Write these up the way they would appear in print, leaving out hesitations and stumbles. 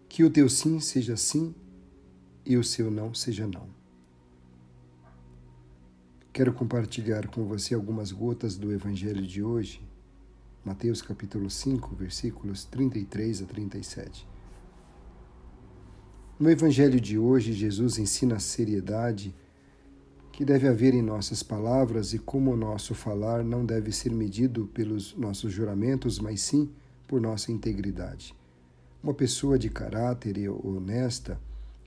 Que o teu sim seja sim e o seu não seja não. Quero compartilhar com você algumas gotas do Evangelho de hoje, Mateus capítulo 5, versículos 33 a 37. No Evangelho de hoje, Jesus ensina a seriedade que deve haver em nossas palavras e como o nosso falar não deve ser medido pelos nossos juramentos, mas sim por nossa integridade. Uma pessoa de caráter e honesta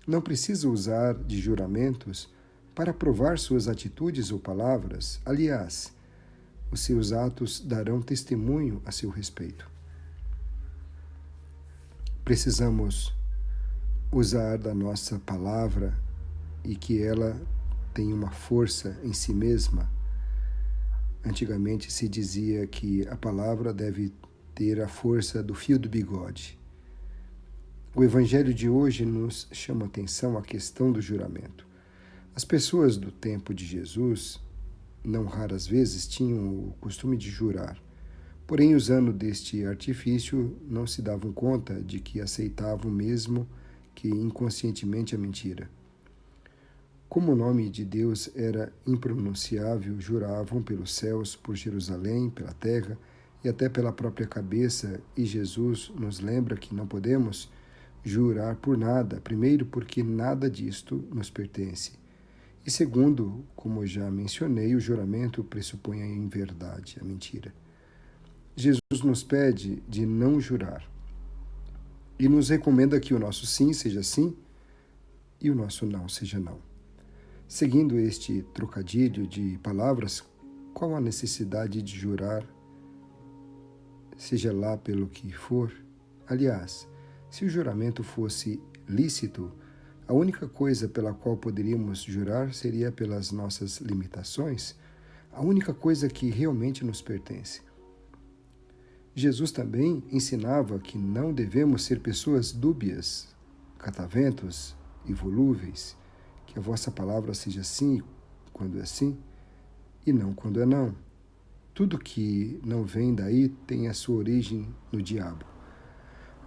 não precisa usar de juramentos para provar suas atitudes ou palavras. Aliás, os seus atos darão testemunho a seu respeito. Precisamos usar da nossa palavra e que ela tenha uma força em si mesma. Antigamente se dizia que a palavra deve ter a força do fio do bigode. O Evangelho de hoje nos chama a atenção a questão do juramento. As pessoas do tempo de Jesus, não raras vezes, tinham o costume de jurar. Porém, usando deste artifício, não se davam conta de que aceitavam mesmo que inconscientemente a mentira. Como o nome de Deus era impronunciável, juravam pelos céus, por Jerusalém, pela terra e até pela própria cabeça, e Jesus nos lembra que não podemos jurar por nada, primeiro porque nada disto nos pertence. E segundo, como já mencionei, o juramento pressupõe a inverdade, a mentira. Jesus nos pede de não jurar e nos recomenda que o nosso sim seja sim e o nosso não seja não. Seguindo este trocadilho de palavras, qual a necessidade de jurar, seja lá pelo que for? Aliás, se o juramento fosse lícito, a única coisa pela qual poderíamos jurar seria pelas nossas limitações, a única coisa que realmente nos pertence. Jesus também ensinava que não devemos ser pessoas dúbias, cataventos e volúveis, que a vossa palavra seja sim quando é sim e não quando é não. Tudo que não vem daí tem a sua origem no diabo.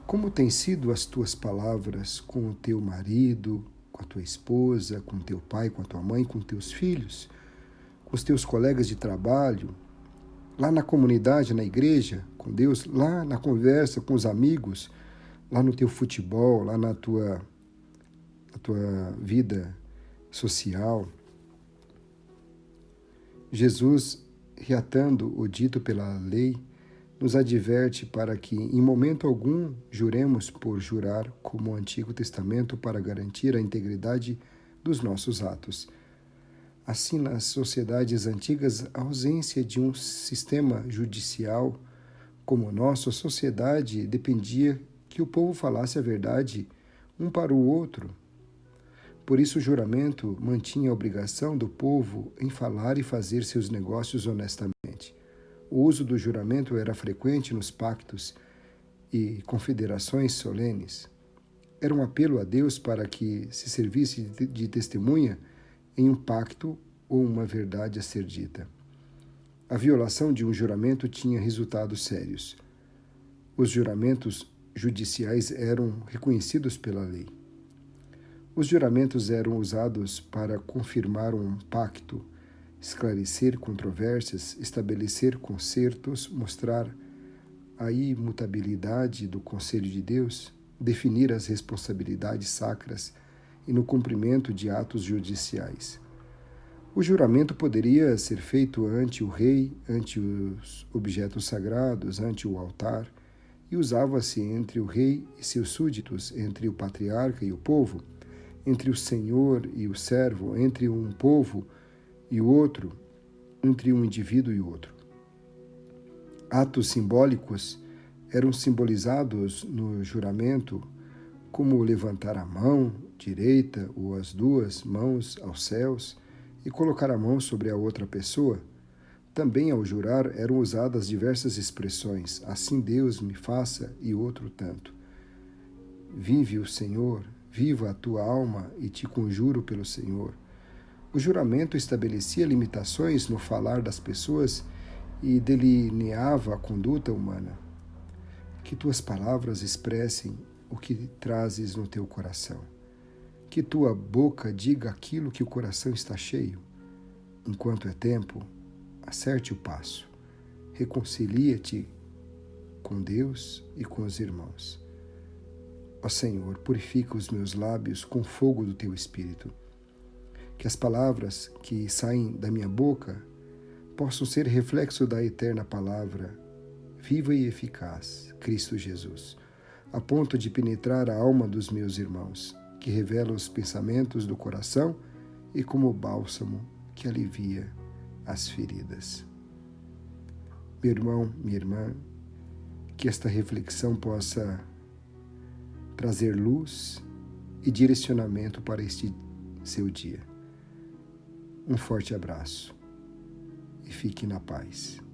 Como têm sido as tuas palavras com o teu marido, com a tua esposa, com o teu pai, com a tua mãe, com teus filhos, com os teus colegas de trabalho, lá na comunidade, na igreja, com Deus, lá na conversa com os amigos, lá no teu futebol, lá na tua vida social? Jesus, reatando o dito pela lei, nos adverte para que, em momento algum, juremos por jurar, como o Antigo Testamento, para garantir a integridade dos nossos atos. Assim, nas sociedades antigas, a ausência de um sistema judicial como nossa sociedade dependia que o povo falasse a verdade um para o outro. Por isso, o juramento mantinha a obrigação do povo em falar e fazer seus negócios honestamente. O uso do juramento era frequente nos pactos e confederações solenes. Era um apelo a Deus para que se servisse de testemunha em um pacto ou uma verdade a ser dita. A violação de um juramento tinha resultados sérios. Os juramentos judiciais eram reconhecidos pela lei. Os juramentos eram usados para confirmar um pacto, esclarecer controvérsias, estabelecer concertos, mostrar a imutabilidade do conselho de Deus, definir as responsabilidades sacras e no cumprimento de atos judiciais. O juramento poderia ser feito ante o rei, ante os objetos sagrados, ante o altar, e usava-se entre o rei e seus súditos, entre o patriarca e o povo, entre o senhor e o servo, entre um povo e o outro, entre um indivíduo e outro. Atos simbólicos eram simbolizados no juramento como levantar a mão direita ou as duas mãos aos céus e colocar a mão sobre a outra pessoa. Também ao jurar eram usadas diversas expressões, assim Deus me faça e outro tanto. Vive o Senhor, viva a tua alma e te conjuro pelo Senhor. O juramento estabelecia limitações no falar das pessoas e delineava a conduta humana. Que tuas palavras expressem o que trazes no teu coração. Que tua boca diga aquilo que o coração está cheio. Enquanto é tempo, acerte o passo. Reconcilia-te com Deus e com os irmãos. Ó Senhor, purifica os meus lábios com fogo do teu Espírito. Que as palavras que saem da minha boca possam ser reflexo da eterna palavra, viva e eficaz, Cristo Jesus, a ponto de penetrar a alma dos meus irmãos, que revela os pensamentos do coração e como bálsamo que alivia as feridas. Meu irmão, minha irmã, que esta reflexão possa trazer luz e direcionamento para este seu dia. Um forte abraço e fique na paz.